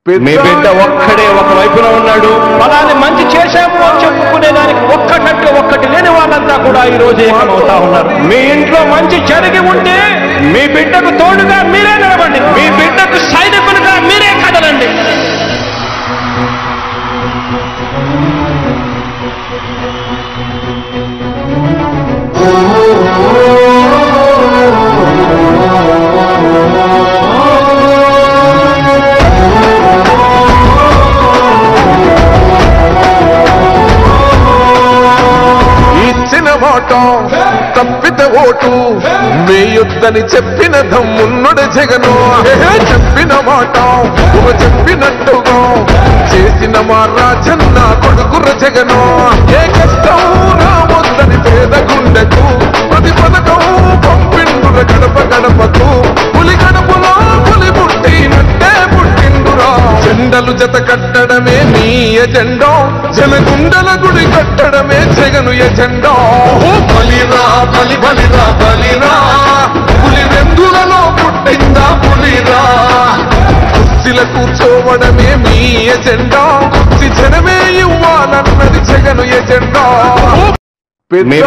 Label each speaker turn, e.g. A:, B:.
A: మీ బిడ్డ ఒక్కడే ఒక వైపున ఉన్నాడు. అలానే మంచి చేశాము అని చెప్పుకునేదానికి ఒక్కటంటే ఒక్కటి లేని వాళ్ళంతా కూడా ఈ రోజు ఏకమవుతా ఉన్నారు. మీ ఇంట్లో మంచి జరిగి ఉంటే మీ బిడ్డకు తోడుగా మీరే నిలబండి, మీ బిడ్డకు సైనికులుగా మీరే కదలండి.
B: తప్పిత ఓటు వేయొద్దని చెప్పిన దమ్మున్నడు జగను. చెప్పిన మాట చెప్పినట్టుగా చేసిన మా రాజన్న కొడుకుర జగను. ఏ కష్టం రావద్దని పేద గుండెకు ప్రతి పథకం పంపిండుర గడప గడపకు. పులి గడపలో పులి పుట్టినట్టే పుట్టిండురా. జెండలు జత కట్టడమే మీ ఎజెండా, జనగుండల గుడి కట్టడమే జగను ఎజెండా. బలిరా బలి బలిరా బలిరా, పులి వెందులలో పుట్టిందా పులిరా. కుర్చీల కూర్చోవడమే మీ ఎజెండా, జనమే ఇవ్వాలన్నది జగను ఎజెండా.